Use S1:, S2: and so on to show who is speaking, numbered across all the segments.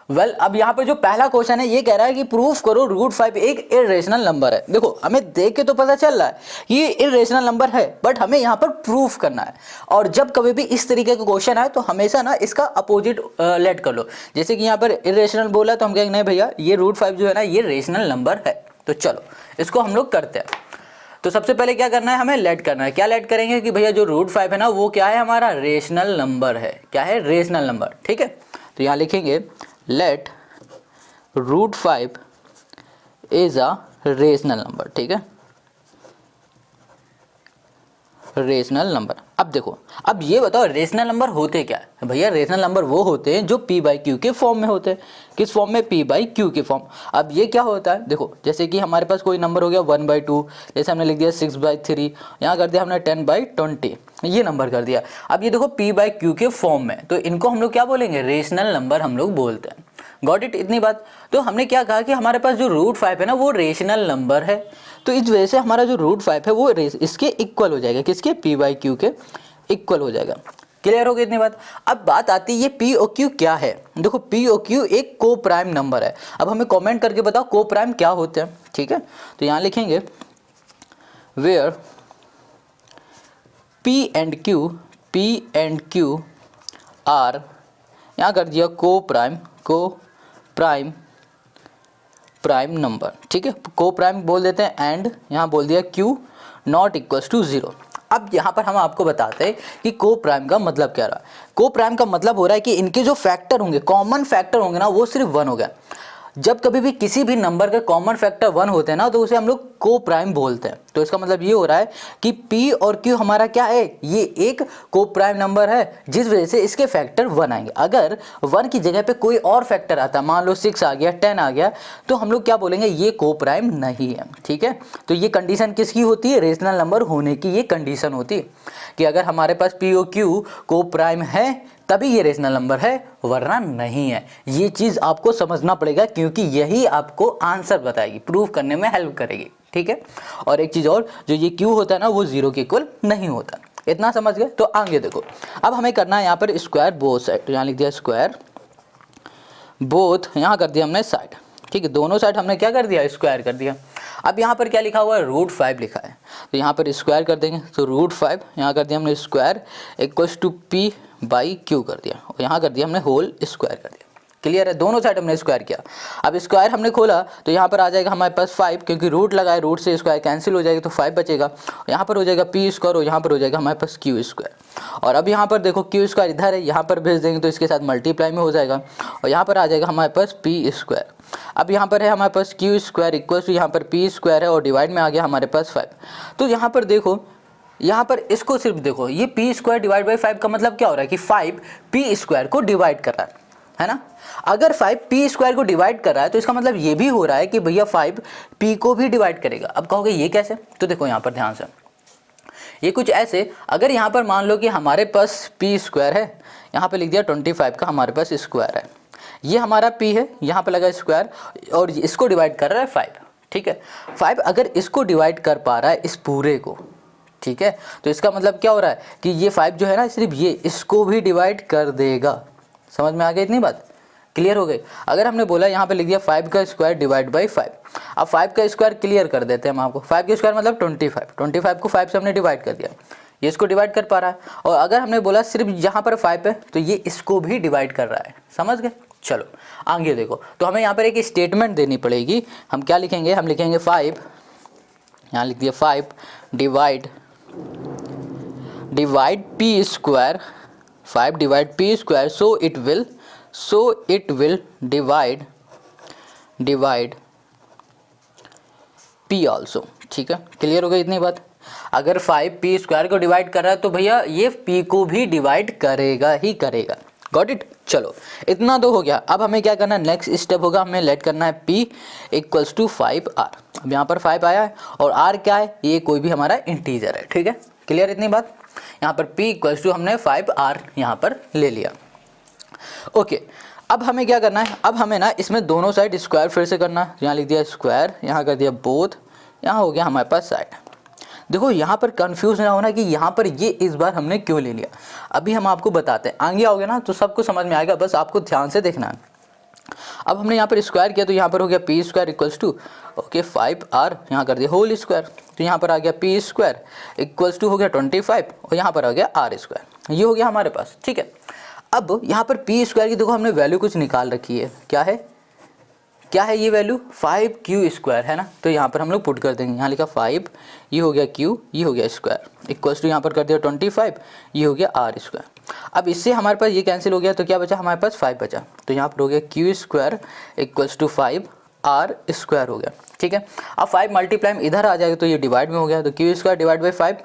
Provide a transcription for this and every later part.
S1: Well अब यहाँ पर जो पहला क्वेश्चन है ये कह रहा है कि प्रूफ करो रूट 5 एक इरेशनल नंबर है। देखो हमें देख के तो पता चल रहा है ये इरेशनल नंबर है, बट हमें यहाँ पर प्रूफ करना है। और जब कभी भी इस तरीके का क्वेश्चन आए तो हमेशा ना इसका अपोजिट लेट कर लो। जैसे कि यहाँ पर इरेशनल बोला तो हम कहेंगे नहीं भैया ये रूट 5 जो है ना ये रेशनल नंबर है। तो चलो इसको हम लोग करते हैं। तो सबसे पहले क्या करना है, हमें लेट करना है। क्या लेट करेंगे कि भैया जो रूट 5 है ना वो क्या है, हमारा रेशनल नंबर है। क्या है, रेशनल नंबर। ठीक है, तो यहाँ लिखेंगे let root 5 is a rational number. ठीक है, रेशनल नंबर। अब देखो, अब ये बताओ रेशनल नंबर होते क्या है। भैया रेशनल नंबर वो होते हैं जो p बाई क्यू के फॉर्म में होते हैं। किस फॉर्म में, p बाई क्यू के फॉर्म। अब ये क्या होता है, देखो जैसे कि हमारे पास कोई नंबर हो गया 1/2, जैसे हमने लिख दिया 6/3, यहाँ कर दिया हमने 10/20, ये नंबर कर दिया। अब ये देखो p बाई क्यू के फॉर्म में, तो इनको हम लोग क्या बोलेंगे, रेशनल नंबर हम लोग बोलते हैं। गॉट इट, इतनी बात। तो हमने क्या कहा कि हमारे पास जो रूट 5 है ना वो रेशनल नंबर है, तो इस वजह से हमारा जो रूट 5 है वो इसके इक्वल हो जाएगा। किसके, p बाई क्यू के इक्वल हो जाएगा। क्लियर हो गई इतनी बात। अब बात आती है ये p और q क्या है। देखो p और q एक को प्राइम नंबर है। अब हमें कमेंट करके बताओ को प्राइम क्या होते हैं। ठीक है, तो यहाँ लिखेंगे where p and q are, यहाँ कर दिया को प्राइम नंबर। ठीक है, को प्राइम बोल देते हैं, एंड यहाँ बोल दिया q नॉट इक्वल्स टू 0। अब यहाँ पर हम आपको बताते हैं कि को प्राइम का मतलब क्या रहा। को प्राइम का मतलब हो रहा है कि इनके जो फैक्टर होंगे, कॉमन फैक्टर होंगे ना, वो सिर्फ 1 हो गया। जब कभी भी किसी भी नंबर का कॉमन फैक्टर 1 होते हैं ना, तो उसे हम लोग को प्राइम बोलते हैं। तो इसका मतलब ये हो रहा है कि p और q हमारा क्या है, ये एक को प्राइम नंबर है, जिस वजह से इसके फैक्टर 1 आएंगे। अगर 1 की जगह पे कोई और फैक्टर आता, मान लो 6 आ गया, 10 आ गया, तो हम लोग क्या बोलेंगे, ये को प्राइम नहीं है। ठीक है, तो ये कंडीशन किसकी होती है, रेशनल नंबर होने की ये कंडीशन होती है कि अगर हमारे पास p और q को प्राइम है तभी ये रेशनल नंबर है, वरना नहीं है। ये चीज़ आपको समझना पड़ेगा, क्योंकि यही आपको आंसर बताएगी, प्रूव करने में हेल्प करेगी। ठीक है, और एक चीज़ और, जो ये q होता है ना वो 0 के इक्वल नहीं होता। इतना समझ गए। तो आगे देखो, अब हमें करना है यहाँ पर स्क्वायर बोथ साइड। तो यहाँ लिख दिया स्क्वायर बोथ, यहाँ कर दिया हमने साइड। ठीक है, दोनों साइड हमने क्या कर दिया, स्क्वायर कर दिया। अब यहाँ पर क्या लिखा हुआ है, रूट 5 लिखा है, तो यहाँ पर स्क्वायर कर देंगे। तो रूट 5 यहाँ कर दिया हमने square equals to p by q कर दिया, और यहाँ कर दिया हमने होल स्क्वायर कर दिया। क्लियर है, दोनों साइड हमने स्क्वायर किया। अब स्क्वायर हमने खोला तो यहाँ पर आ जाएगा हमारे पास 5, क्योंकि रूट लगाए, रूट से स्क्वायर कैंसिल हो जाएगा, तो 5 बचेगा। यहाँ पर हो जाएगा p स्क्वायर, और यहाँ पर हो जाएगा हमारे पास q स्क्वायर। और अब यहाँ पर देखो q स्क्वायर इधर है, यहाँ पर भेज देंगे तो इसके साथ मल्टीप्लाई में हो जाएगा, और यहाँ पर आ जाएगा हमारे पास p स्क्वायर। अब यहाँ पर है हमारे पास q स्क्वायर इक्वल टू यहाँ पर p स्क्वायर है, और डिवाइड में आ गया हमारे पास 5। तो यहाँ पर देखो, यहाँ पर इसको सिर्फ देखो, ये p स्क्वायर डिवाइड बाई 5 का मतलब क्या हो रहा है कि 5 p स्क्वायर को डिवाइड कर रहा है ना। अगर 5 p स्क्वायर को डिवाइड कर रहा है तो इसका मतलब ये भी हो रहा है कि भैया 5 p को भी डिवाइड करेगा। अब कहोगे ये कैसे, तो देखो यहाँ पर ध्यान से, ये कुछ ऐसे, अगर यहाँ पर मान लो कि हमारे पास p स्क्वायर है, यहाँ पर लिख दिया 25 का हमारे पास स्क्वायर है, ये हमारा p है, यहाँ पर लगा स्क्वायर, और इसको डिवाइड कर रहा है 5। ठीक है, 5 अगर इसको डिवाइड कर पा रहा है इस पूरे को, ठीक है, तो इसका मतलब क्या हो रहा है कि ये 5 जो है ना, सिर्फ ये इसको भी डिवाइड कर देगा। समझ में आ गई इतनी बात, क्लियर हो गई। अगर हमने बोला यहाँ पे लिख दिया 5 का स्क्वायर डिवाइड बाई 5, अब 5 का स्क्वायर क्लियर कर देते हैं हम आपको। 5 का स्क्वायर मतलब 25 को 5 से हमने डिवाइड कर दिया, ये इसको डिवाइड कर पा रहा है। और अगर हमने बोला सिर्फ यहाँ पर 5 है तो ये इसको भी डिवाइड कर रहा है। समझ गए, चलो आगे देखो। तो हमें यहाँ पर एक स्टेटमेंट देनी पड़ेगी। हम क्या लिखेंगे, हम लिखेंगे 5, यहाँ लिख दिया 5 divide p square, 5 divide p square, so it will divide p also. ठीक है, क्लियर हो गई इतनी बात। अगर 5 p स्क्वायर को डिवाइड कर रहा है तो भैया ये p को भी डिवाइड करेगा ही करेगा। गॉट इट, चलो इतना तो हो गया। अब हमें क्या करना है, नेक्स्ट स्टेप होगा, हमें लेट करना है p इक्वल्स टू 5r। अब यहाँ पर 5 आया है, और r क्या है, ये कोई भी हमारा इंटीजर है। ठीक है, क्लियर इतनी बात। यहाँ पर p इक्वल्स टू हमने 5r यहाँ पर ले लिया। ओके, अब हमें क्या करना है, अब हमें ना इसमें दोनों साइड स्क्वायर फिर से करना है। यहाँ लिख दिया स्क्वायर, यहाँ कर दिया बोथ, यहाँ हो गया हमारे पास साइड। देखो यहाँ पर कंफ्यूज ना होना कि यहाँ पर ये इस बार हमने क्यों ले लिया, अभी हम आपको बताते हैं। आगे आओगे ना तो सबको समझ में आएगा, बस आपको ध्यान से देखना है। अब हमने यहाँ पर स्क्वायर किया तो यहाँ पर हो गया p square equals to okay 5r, यहाँ कर दिया होल स्क्वायर, तो यहाँ पर आ गया पी स्क्वायर इक्वल्स टू हो गया 25 और यहाँ पर आ गया आर स्क्वायर। ये हो गया हमारे पास, ठीक है। अब यहाँ पर पी स्क्वायर की देखो हमने वैल्यू कुछ निकाल रखी है, क्या है ये वैल्यू 5q स्क्वायर है ना, तो यहाँ पर हम लोग पुट कर देंगे, यहाँ लिखा 5, ये हो गया q, ये हो गया स्क्वायर इक्वल्स टू यहाँ पर कर दिया 25, ये हो गया r स्क्वायर। अब इससे हमारे पास ये कैंसिल हो गया तो क्या बचा, हमारे पास 5 बचा, तो यहाँ पर हो गया q square equals to 5r square हो गया, ठीक है। अब 5 मल्टीप्लाई इधर आ जाएगा तो ये डिवाइड में हो गया, तो q square divide by 5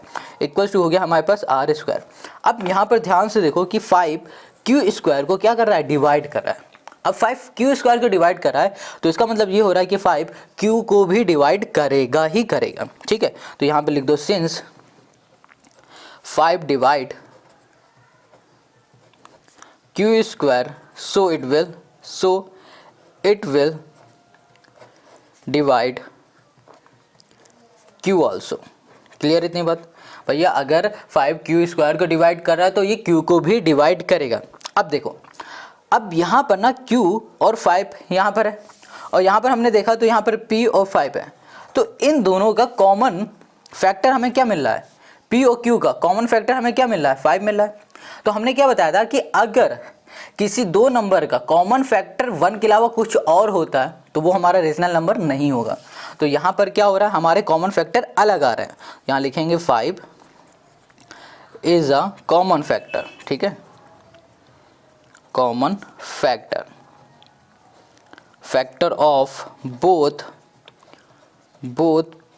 S1: equals to हो गया हमारे पास r स्क्वायर। अब यहाँ पर ध्यान से देखो कि 5q स्क्वायर को क्या कर रहा है, डिवाइड कर रहा है। अब 5q स्क्वायर को डिवाइड कर रहा है तो इसका मतलब ये हो रहा है कि 5q को भी डिवाइड करेगा ही करेगा, ठीक है। तो यहाँ पे लिख दो since 5 divide q square so it will divide q also. Clear इतनी बात भैया, अगर 5q स्क्वायर को डिवाइड कर रहा है तो ये q को भी डिवाइड करेगा। अब देखो, अब यहाँ पर ना q और 5 यहाँ पर है और यहाँ पर हमने देखा तो यहाँ पर p और 5 है, तो इन दोनों का कॉमन फैक्टर हमें क्या मिल रहा है, p और q का कॉमन फैक्टर हमें क्या मिल रहा है, 5 मिल रहा है। तो हमने क्या बताया था कि अगर किसी दो नंबर का कॉमन फैक्टर 1 के अलावा कुछ और होता है तो वो हमारा रेशनल नंबर नहीं होगा। तो यहाँ पर क्या हो रहा है, हमारे कॉमन फैक्टर अलग आ रहे हैं, यहाँ लिखेंगे 5 इज अ कॉमन फैक्टर, ठीक है, common factor of both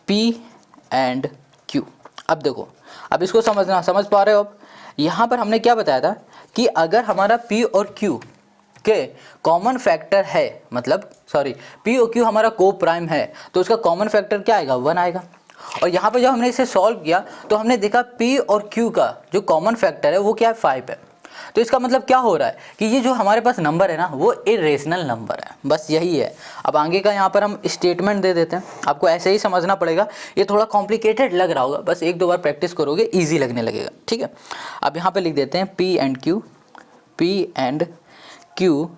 S1: p and q। अब देखो, अब इसको समझ पा रहे हो। अब यहाँ पर हमने क्या बताया था कि अगर हमारा p और q के कॉमन फैक्टर है, मतलब p और q हमारा को प्राइम है तो उसका कॉमन फैक्टर क्या आएगा, 1 आएगा। और यहाँ पर जब हमने इसे सॉल्व किया तो हमने देखा p और q का जो कॉमन फैक्टर है वो क्या है, 5 है। तो इसका मतलब क्या हो रहा है कि ये जो हमारे पास नंबर है ना वो इरेशनल नंबर है, बस यही है। अब आगे का यहाँ पर हम स्टेटमेंट दे देते हैं, आपको ऐसे ही समझना पड़ेगा, ये थोड़ा कॉम्प्लिकेटेड लग रहा होगा, बस एक दो बार प्रैक्टिस करोगे इजी लगने लगेगा, ठीक है। अब यहाँ पे लिख देते हैं P and Q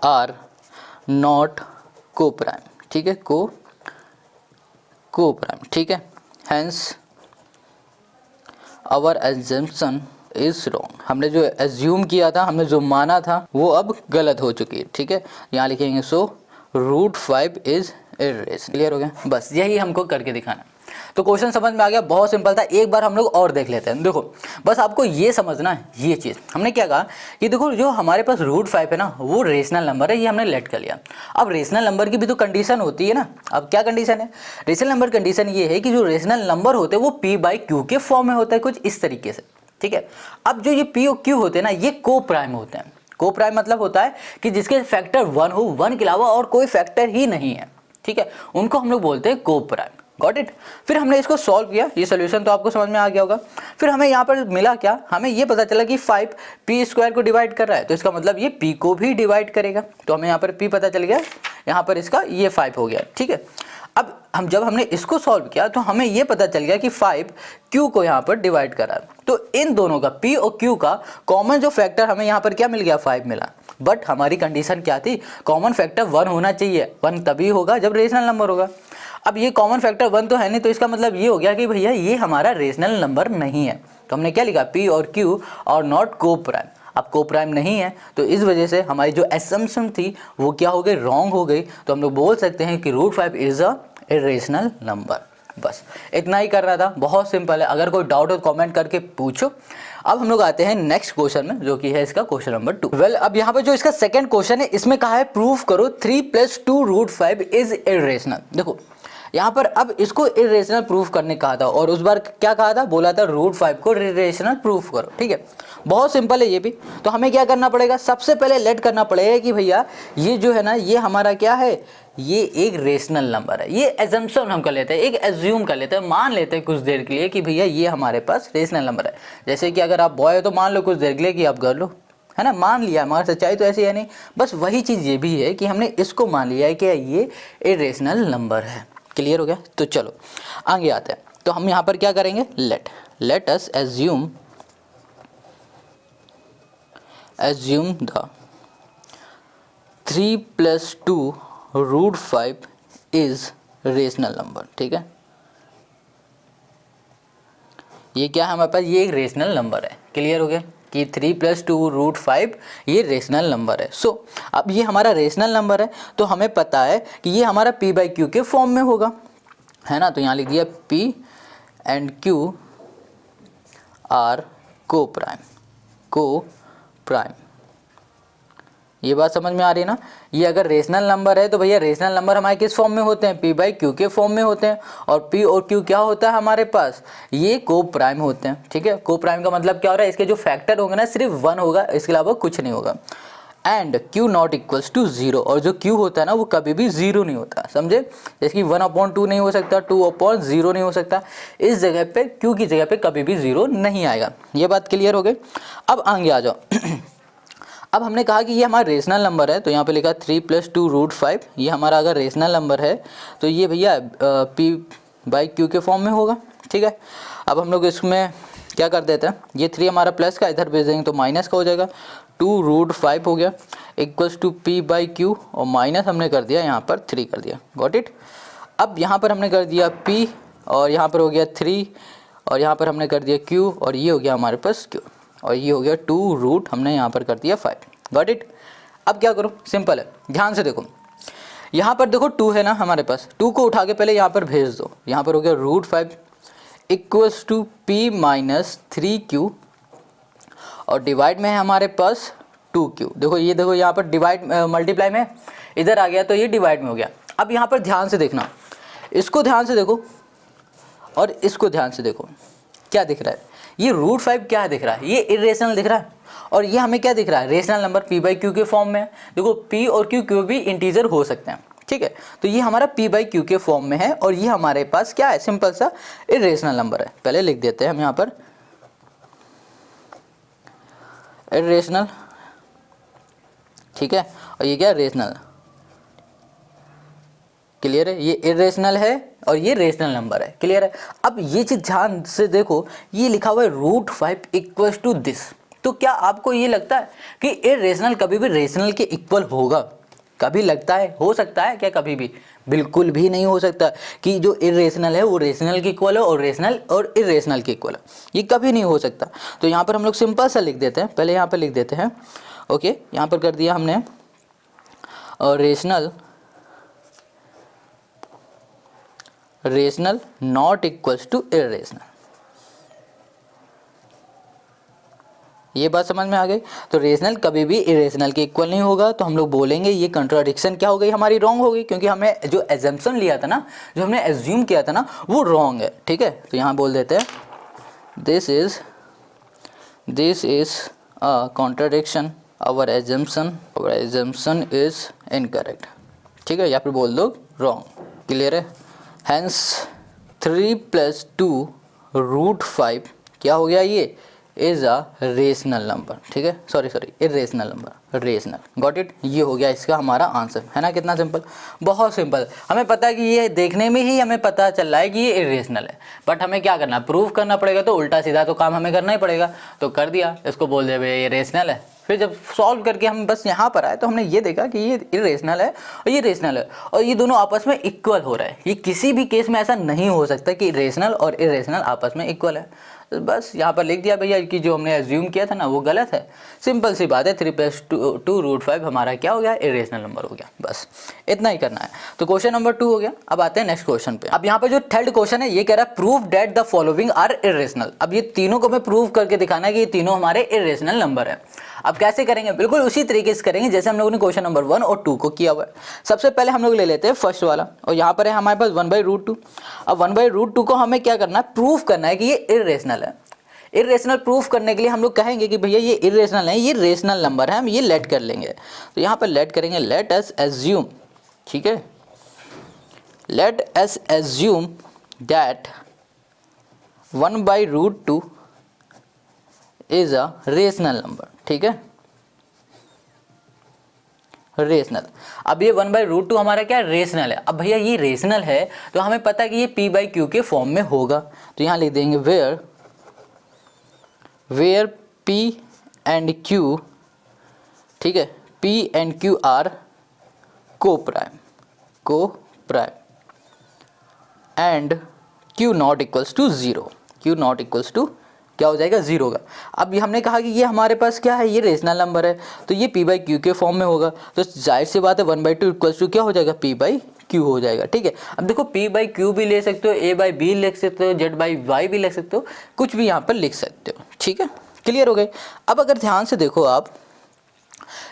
S1: are not coprime, ठीक है, को प्राइम, ठीक है। Hence our assumption is wrong, हमने जो एज्यूम किया था, हमने जो माना था वो अब गलत हो चुकी है, ठीक है। यहाँ लिखेंगे सो √5 इज इरेशनल। क्लियर हो गया, बस यही हमको करके दिखाना। तो क्वेश्चन समझ में आ गया, बहुत सिंपल था। एक बार हम लोग और देख लेते हैं। देखो बस आपको ये समझना है, ये चीज़ हमने क्या कहा कि देखो जो हमारे पास √5 है ना वो रेशनल नंबर है, ये हमने लेट कर लिया। अब रेशनल नंबर की भी तो कंडीशन होती है ना। अब क्या कंडीशन है, रेशनल नंबर कंडीशन ये है कि जो रेशनल नंबर होते हैं वो p/q के फॉर्म में होता है, कुछ इस तरीके से, ठीक है। अब जो ये p और q होते हैं ना ये को प्राइम होते हैं। को प्राइम मतलब होता है कि जिसके फैक्टर 1 हो, 1 के अलावा और कोई फैक्टर ही नहीं है, ठीक है, उनको हम लोग बोलते हैं को प्राइम। Got it. फिर हमने इसको सॉल्व किया, ये सोल्यूशन तो आपको समझ में आ गया होगा। फिर हमें यहाँ पर मिला क्या, हमें ये पता चला कि 5 p स्क्वायर को डिवाइड कर रहा है, तो इसका मतलब ये p को भी डिवाइड करेगा। तो हमें यहाँ पर p पता चल गया, यहाँ पर इसका ये 5 हो गया, ठीक है। अब जब हमने इसको सॉल्व किया तो हमें ये पता चल गया कि 5 q को यहाँ पर डिवाइड कर रहा है। तो इन दोनों का p और q का कॉमन जो फैक्टर हमें यहाँ पर क्या मिल गया, 5 मिला। बट हमारी कंडीशन क्या थी, कॉमन फैक्टर 1 होना चाहिए। 1 तभी होगा जब रेशनल नंबर होगा। अब ये कॉमन फैक्टर 1 तो है नहीं, तो इसका मतलब ये हो गया कि भैया ये हमारा रेशनल नंबर नहीं है। तो हमने क्या लिखा, p और q और नॉट को प्राइम। अब को प्राइम नहीं है तो इस वजह से हमारी जो एसम्पशन थी वो क्या हो गई, रॉन्ग हो गई। तो हम लोग बोल सकते हैं कि √5 इज अ इरेशनल नंबर। बस इतना ही करना था, बहुत सिंपल है। अगर कोई डाउट हो तो कमेंट करके पूछो। अब हम लोग आते हैं नेक्स्ट क्वेश्चन में, जो कि है इसका क्वेश्चन नंबर 2। वेल अब यहाँ पर जो इसका सेकंड क्वेश्चन है इसमें कहा है प्रूव करो 3 + 2 √5 इज इरेशनल। देखो यहाँ पर अब इसको इरेशनल प्रूफ करने कहा था, और उस बार क्या कहा था, बोला था √5 को इरेशनल प्रूफ करो, ठीक है। बहुत सिंपल है ये भी। तो हमें क्या करना पड़ेगा, सबसे पहले लेट करना पड़ेगा कि भैया ये जो है ना ये हमारा क्या है, ये एक रेशनल नंबर है। ये एजम्पशन हम कर लेते हैं, एक एज्यूम कर लेते हैं, मान लेते हैं कुछ देर के लिए कि भैया ये हमारे पास रेशनल नंबर है। जैसे कि अगर आप बॉय हो तो मान लो कुछ देर के लिए कि आप गर्ल हो, है ना, मान लिया। हमारी सच्चाई तो ऐसी है नहीं, बस वही चीज़ ये भी है कि हमने इसको मान लिया है कि ये इरेशनल नंबर है। क्लियर हो गया। तो चलो आगे आते हैं। तो हम यहाँ पर क्या करेंगे, let us assume the 3 3+2√5 is rational number. ठीक है, ये क्या है हमारे पास, ये एक रेशनल नंबर है। क्लियर हो गया कि 3+2√5 ये रेशनल नंबर है। सो अब ये हमारा रेशनल नंबर है तो हमें पता है कि ये हमारा p/q के फॉर्म में होगा, है ना। तो यहाँ लिख दिया p एंड q आर को प्राइम। ये बात समझ में आ रही है ना। ये अगर रेशनल नंबर है तो भैया रेशनल नंबर हमारे किस फॉर्म में होते हैं, p/q के फॉर्म में होते हैं। और p और q क्या होता है हमारे पास, ये को प्राइम होते हैं। ठीक है, को प्राइम का मतलब क्या हो रहा है, इसके जो फैक्टर होंगे ना सिर्फ 1 होगा, इसके अलावा कुछ नहीं होगा। And q not equals to 0, और जो q होता है ना वो कभी भी 0 नहीं होता, समझे। जैसे कि 1/2 नहीं हो सकता, 2/0 नहीं हो सकता, इस जगह पे q की जगह पे कभी भी 0 नहीं आएगा। ये बात क्लियर हो गई। अब आगे आ जाओ अब हमने कहा कि ये हमारा रेशनल नंबर है, तो यहाँ पे लिखा 3+2√5, ये हमारा अगर रेशनल नंबर है तो ये भैया p/q के फॉर्म में होगा। ठीक है, अब हम लोग इसमें क्या कर देते हैं, ये 3 हमारा प्लस का इधर भेज देंगे तो माइनस का हो जाएगा, 2√5 हो गया इक्वल्स टू p/q, और माइनस हमने कर दिया यहाँ पर 3 कर दिया। Got it. अब यहाँ पर हमने कर दिया p, और यहाँ पर हो गया 3, और यहाँ पर हमने कर दिया q, और ये हो गया हमारे पास q, और ये हो गया 2 हमने यहाँ पर कर दिया 5। Got it. अब क्या करूँ, सिंपल है, ध्यान से देखो। यहाँ पर देखो 2 है ना हमारे पास, 2 को उठा के पहले यहाँ पर भेज दो, यहाँ पर हो गया √5 इक्वल्स टू p-3q, और डिवाइड में है हमारे पास 2q। देखो ये देखो यहाँ पर डिवाइड मल्टीप्लाई में इधर आ गया तो ये डिवाइड में हो गया। अब यहाँ पर ध्यान से देखना, इसको ध्यान से देखो और इसको ध्यान से देखो, क्या दिख रहा है, ये √5 क्या दिख रहा है, ये इरेशनल दिख रहा है, और ये हमें क्या दिख रहा है, रेशनल नंबर p/q के फॉर्म में। देखो p और q भी इंटीजर हो सकते हैं। ठीक है, तो ये हमारा p/q के फॉर्म में है, और ये हमारे पास क्या है, सिंपल सा इरेशनल नंबर है। पहले लिख देते हैं हम यहाँ पर इरेशनल, ठीक है, और ये क्या रेशनल। क्लियर है, ये इरेशनल है और ये रेशनल नंबर है। क्लियर है। अब ये चीज ध्यान से देखो, ये लिखा हुआ है √5 इक्वल्स टू दिस। तो क्या आपको ये लगता है कि इरेशनल कभी भी रेशनल के इक्वल होगा? कभी लगता है, हो सकता है क्या कभी भी? बिल्कुल भी नहीं हो सकता कि जो इरेशनल है वो रेशनल के इक्वल है और रेशनल और इरेशनल के इक्वल है, ये कभी नहीं हो सकता। तो यहाँ पर हम लोग सिंपल सा लिख देते हैं, पहले यहाँ पर लिख देते हैं, ओके, यहाँ पर कर दिया हमने rational not equals to irrational. ये बात समझ में आ गई। तो रेशनल कभी भी इरेशनल के इक्वल नहीं होगा, तो हम लोग बोलेंगे ये कंट्राडिक्शन क्या हो गई हमारी, रॉन्ग हो गई, क्योंकि हमें जो एजम्पशन लिया था ना, जो हमने एज्यूम किया था ना, वो रॉन्ग है। ठीक है, तो यहाँ बोल देते हैं this is a contradiction, our assumption is incorrect. ठीक है, या फिर बोल दो रॉन्ग। क्लियर है। हैंस 3+2√5 क्या हो गया, ये इज अ रेशनल नंबर। ठीक है, sorry irrational number, rational. Got it. ये हो गया इसका हमारा आंसर, है ना। कितना सिंपल, बहुत सिंपल। हमें पता है कि ये देखने में ही हमें पता चल रहा है कि ये इरेशनल है, बट हमें क्या करना है, प्रूव करना पड़ेगा। तो उल्टा सीधा तो काम हमें करना ही पड़ेगा, तो कर दिया, इसको बोल दे भाई ये रेशनल है। फिर जब सॉल्व करके हम बस यहाँ पर आए तो हमने ये देखा कि ये इरेशनल है और ये रेशनल है, और ये दोनों आपस में इक्वल हो रहा है। ये किसी भी केस में ऐसा नहीं हो सकता कि रेशनल और इरेशनल आपस में इक्वल है। तो बस यहाँ पर लिख दिया भैया कि जो हमने एज्यूम किया था ना वो गलत है। सिंपल सी बात है, 3+2√5 हमारा क्या हो गया, इरेशनल नंबर हो गया। बस इतना ही करना है। तो क्वेश्चन नंबर 2 हो गया। अब आते हैं नेक्स्ट क्वेश्चन पे। अब यहाँ पे जो थर्ड क्वेश्चन है ये कह रहा है prove that the following are irrational. अब ये तीनों को हमें प्रूव करके दिखाना है कि ये तीनों हमारे इरेशनल नंबर है। अब कैसे करेंगे, बिल्कुल उसी तरीके से करेंगे जैसे हम लोगों ने क्वेश्चन नंबर 1 और 2 को किया हुआ है। सबसे पहले हम लोग ले लेते हैं फर्स्ट वाला, और यहाँ पर है हमारे पास 1/√2। अब 1/√2 को हमें क्या करना है, प्रूव करना है कि ये इरेशनल है। इरेशनल प्रूफ करने के लिए हम लोग कहेंगे कि भैया ये इरेशनल है, ये रेशनल नंबर है, हम ये लेट कर लेंगे। तो यहाँ पर लेट करेंगे, लेट अस एज्यूम, ठीक है, let us assume that 1/√2 is a rational number. ठीक है, रेशनल। अब ये 1/√2 हमारा क्या रेशनल है। अब भैया ये रेशनल है तो हमें पता है कि ये p/q के फॉर्म में होगा। तो यहाँ लिख देंगे वेयर p एंड q, ठीक है, p and q are coprime and q not equals to zero, q not equals to क्या हो जाएगा, ज़ीरो का। अब ये हमने कहा कि ये हमारे पास क्या है, ये रेशनल नंबर है, तो ये पी बाई क्यू के फॉर्म में होगा, तो जाहिर सी बात है 1/2 इक्वल्स टू क्या हो जाएगा, पी बाई क्यू हो जाएगा। ठीक है, अब देखो पी बाई क्यू भी ले सकते हो, ए बाई बी लिख सकते हो, जेड बाई वाई भी लिख सकते हो, कुछ भी यहाँ पर लिख सकते हो। ठीक है, क्लियर हो गए। अब अगर ध्यान से देखो आप,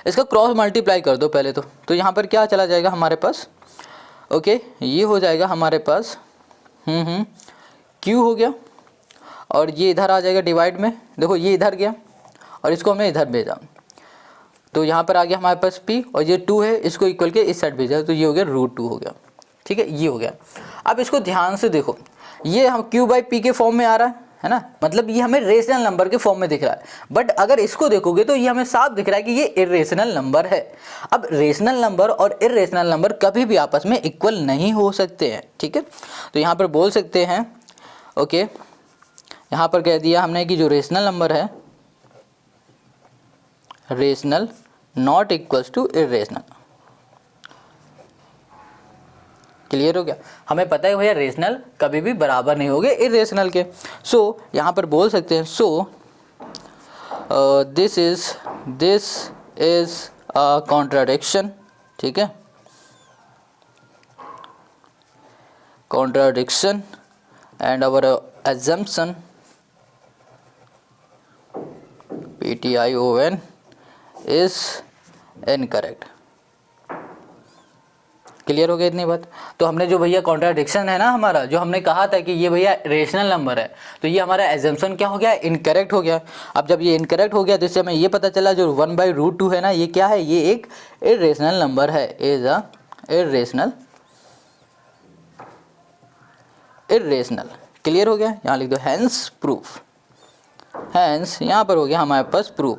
S1: इसका क्रॉस मल्टीप्लाई कर दो पहले तो यहाँ पर क्या चला जाएगा हमारे पास, ओके, ये हो जाएगा हमारे पास क्यू हो गया, और ये इधर आ जाएगा डिवाइड में, देखो ये इधर गया और इसको हमने इधर भेजा, तो यहाँ पर आ गया हमारे पास p, और ये 2 है, इसको इक्वल के इस साइड भेजा, तो ये हो गया √2 हो गया। ठीक है, ये हो गया। अब इसको ध्यान से देखो, ये हम q बाई पी के फॉर्म में आ रहा है ना, मतलब ये हमें रेशनल नंबर के फॉर्म में दिख रहा है, बट अगर इसको देखोगे तो ये हमें साफ दिख रहा है कि ये इरेशनल नंबर है। अब रेशनल नंबर और इरेशनल नंबर कभी भी आपस में इक्वल नहीं हो सकते हैं। ठीक है, तो यहाँ पर बोल सकते हैं, ओके, यहाँ पर कह दिया हमने कि जो रेशनल नंबर है, rational not equals to irrational. Clear हो गया, हमें पता है भैया रेशनल कभी भी बराबर नहीं होंगे इरेशनल के। सो यहाँ पर बोल सकते हैं, so this is a contradiction. ठीक है, contradiction and our assumption PTION is incorrect। Clear हो गया इतनी बात। तो हमने जो भैया कॉन्ट्राडिक्शन है ना हमारा, जो हमने कहा था कि ये भैया रेशनल नंबर है, तो ये हमारा एजम्पशन क्या हो गया, इनकरेक्ट हो गया। अब जब ये इनकरेक्ट हो गया तो इससे हमें ये पता चला जो 1/√2 है ना, ये क्या है, ये एक इरेशनल नंबर है, इज अ इरेशनल। क्लियर हो गया, यहाँ लिख दो हैंस प्रूफ, हैंस यहाँ पर हो गया हमारे पास प्रूफ।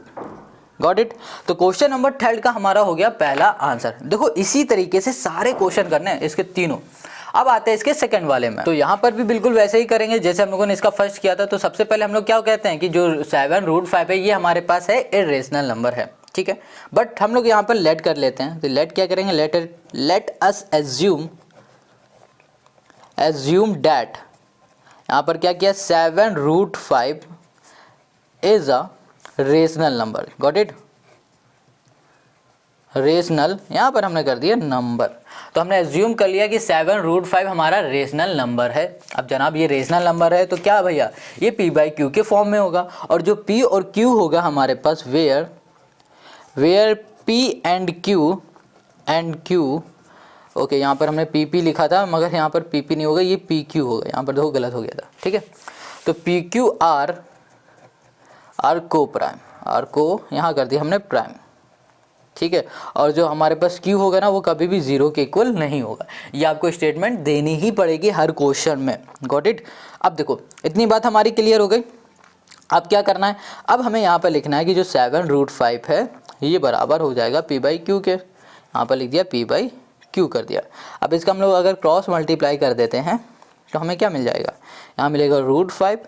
S1: Got it. तो क्वेश्चन नंबर 3 का हमारा हो गया पहला आंसर। देखो इसी तरीके से सारे क्वेश्चन करने हैं इसके तीनों। अब आते हैं इसके सेकंड वाले में, तो यहाँ पर भी बिल्कुल वैसे ही करेंगे जैसे हम लोगों ने इसका फर्स्ट किया था। तो सबसे पहले हम लोग क्या कहते हैं कि जो 7√5 है ये हमारे पास है इरेशनल नंबर है। ठीक है, बट हम लोग यहाँ पर लेट कर लेते हैं। तो लेट क्या करेंगे, लेट अस एज्यूम डैट, यहाँ पर क्या किया, 7√5 is a rational number. Got it, rational यहाँ पर हमने कर दिया नंबर। तो हमने एज्यूम कर लिया कि 7√5 हमारा रेशनल नंबर है। अब जनाब ये रेशनल नंबर है तो क्या भैया, ये p/q के फॉर्म में होगा, और जो p और q होगा हमारे पास where p and q okay, यहाँ पर हमने pp लिखा था मगर यहाँ पर pp नहीं होगा, ये pq होगा, यहाँ पर देखो गलत हो गया था। ठीक है, तो pq आर को प्राइम, आर को यहाँ कर दिया हमने प्राइम। ठीक है, और जो हमारे पास q होगा ना वो कभी भी 0 के इक्वल नहीं होगा। ये आपको स्टेटमेंट देनी ही पड़ेगी हर क्वेश्चन में। Got it. अब देखो इतनी बात हमारी क्लियर हो गई। अब क्या करना है, अब हमें यहाँ पर लिखना है कि जो 7√5 है ये बराबर हो जाएगा p/q के। यहाँ पर लिख दिया p/q कर दिया। अब इसका हम लोग अगर क्रॉस मल्टीप्लाई कर देते हैं तो हमें क्या मिल जाएगा, यहाँ मिलेगा √5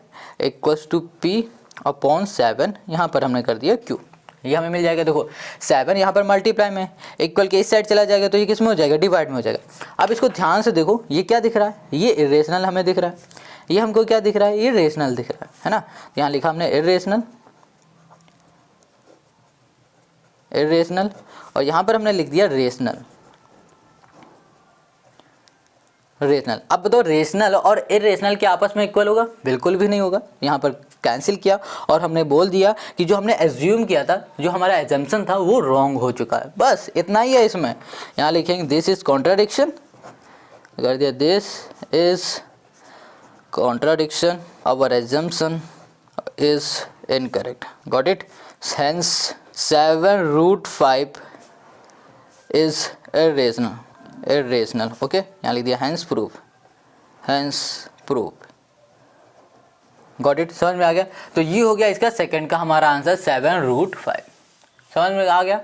S1: = p/7, यहाँ पर हमने कर दिया q, ये हमें मिल जाएगा। देखो 7 यहाँ पर मल्टीप्लाई में, इक्वल के इस साइड चला जाएगा तो ये किस में हो जाएगा, डिवाइड में हो जाएगा। अब इसको ध्यान से देखो, ये क्या दिख रहा है, ये इरेशनल हमें दिख रहा है, ये हमको क्या दिख रहा है, ये रेशनल दिख रहा है ना। यहाँ लिखा हमने इरेशनल, और यहाँ पर हमने लिख दिया रेशनल। अब बताओ रेशनल और इरेशनल के आपस में इक्वल होगा, बिल्कुल भी नहीं होगा। यहाँ पर कैंसिल किया और हमने बोल दिया कि जो हमने एज्यूम किया था, जो हमारा एजम्पशन था वो रॉन्ग हो चुका है। बस इतना ही है इसमें। यहाँ लिखेंगे दिस इज कॉन्ट्राडिक्शन, कर दिया this is contradiction, our assumption is incorrect. Got it. Hence 7√5 is irrational. Okay, यहाँ लिख दिया हैंस प्रूफ। गॉट इट, समझ में आ गया। तो ये हो गया इसका सेकंड का हमारा आंसर 7√5, समझ में आ गया।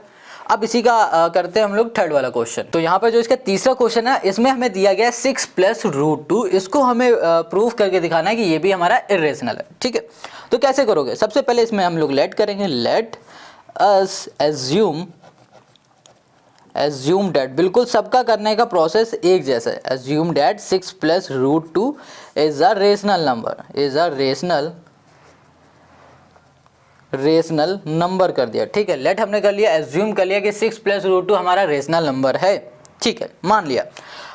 S1: अब इसी का करते हैं हम लोग थर्ड वाला क्वेश्चन। तो यहाँ पर जो इसका तीसरा क्वेश्चन है, इसमें हमें दिया गया 6 + √2, इसको हमें प्रूफ करके दिखाना है कि ये भी हमारा इरेशनल है। ठीक है, तो कैसे करोगे, सबसे पहले इसमें हम लोग लेट करेंगे, लेट अस एज्यूम डैट, बिल्कुल सबका करने का प्रोसेस एक जैसा है। Assume that 6 plus root 2 is a rational number, is a rational number कर दिया, ठीक है। लेट हमने कर लिया, एज्यूम कर लिया कि 6 प्लस रूट 2 हमारा रेशनल नंबर है, ठीक है, मान लिया।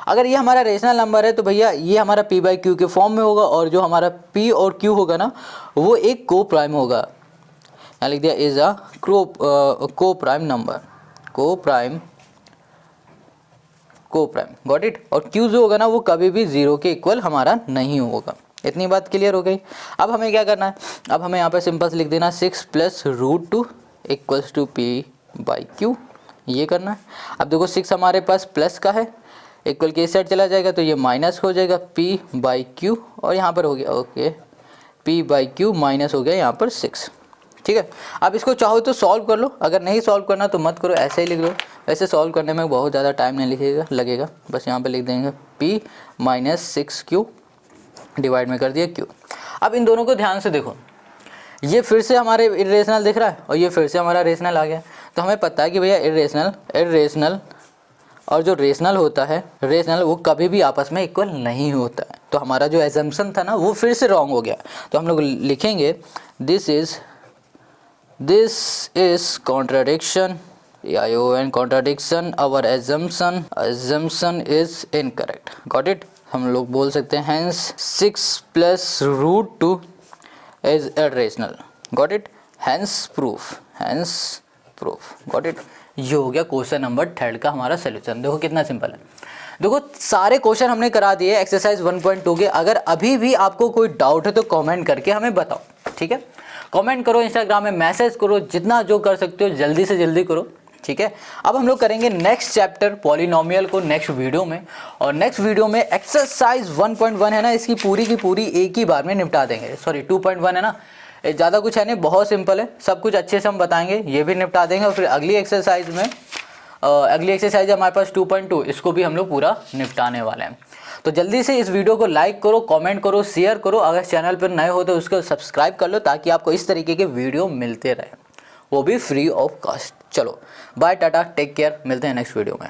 S1: अगर ये हमारा रेशनल नंबर है तो भैया ये हमारा p बाई क्यू के फॉर्म में होगा, और जो हमारा p और q होगा ना वो एक को प्राइम होगा। यहाँ लिख दिया इज अ को प्राइम नंबर, को प्राइम गॉट इट। और q जो होगा ना वो कभी भी 0 के इक्वल हमारा नहीं होगा। इतनी बात क्लियर हो गई। अब हमें क्या करना है, अब हमें यहाँ पे सिंपल से लिख देना 6 plus root 2 equals to p by q, ये करना है। अब देखो 6 हमारे पास प्लस का है, इक्वल के इस साइड चला जाएगा तो ये माइनस हो जाएगा p बाई क्यू, और यहाँ पर हो गया okay p by Q minus हो गया यहाँ पर 6, ठीक है। अब इसको चाहो तो सॉल्व कर लो, अगर नहीं सॉल्व करना तो मत करो, ऐसे ही लिख लो। वैसे सॉल्व करने में बहुत ज़्यादा टाइम नहीं लगेगा, बस यहाँ पे लिख देंगे p माइनस 6q डिवाइड में कर दिया q। अब इन दोनों को ध्यान से देखो, ये फिर से हमारे इरेशनल दिख रहा है और ये फिर से हमारा रेशनल आ गया। तो हमें पता है कि भैया इरेशनल और जो रेशनल होता है, रेशनल वो कभी भी आपस में इक्वल नहीं होता है। तो हमारा जो एजम्पशन था ना वो फिर से रॉन्ग हो गया। तो हम लोग लिखेंगे this is contradiction, AION contradiction, our assumption is incorrect, got it. हम लोग बोल सकते हैं hence 6 plus root 2 is irrational, got it. Hence proof got it. ये हो गया क्वेश्चन नंबर 3 का हमारा सोल्यूशन। देखो कितना सिंपल है। देखो सारे क्वेश्चन हमने करा दिए एक्सरसाइज 1.2 के। अगर अभी भी आपको कोई डाउट है तो कमेंट करके हमें बताओ, ठीक है। कमेंट करो, इंस्टाग्राम में मैसेज करो, जितना जो कर सकते हो जल्दी से जल्दी करो, ठीक है। अब हम लोग करेंगे नेक्स्ट चैप्टर पॉलिनोमियल को नेक्स्ट वीडियो में, और नेक्स्ट वीडियो में एक्सरसाइज 1.1 है ना, इसकी पूरी की पूरी एक ही बार में निपटा देंगे। सॉरी 2.1 है ना, ज़्यादा कुछ है नहीं, बहुत सिंपल है, सब कुछ अच्छे से हम बताएंगे, ये भी निपटा देंगे। और फिर अगली एक्सरसाइज में अगली एक्सरसाइज हमारे पास 2.2, इसको भी हम लोग पूरा निपटाने वाले हैं। तो जल्दी से इस वीडियो को लाइक करो, कमेंट करो, शेयर करो। अगर चैनल पर नए हो तो उसको सब्सक्राइब कर लो ताकि आपको इस तरीके के वीडियो मिलते रहे, वो भी फ्री ऑफ कॉस्ट। चलो बाय, टाटा, टेक केयर, मिलते हैं नेक्स्ट वीडियो में।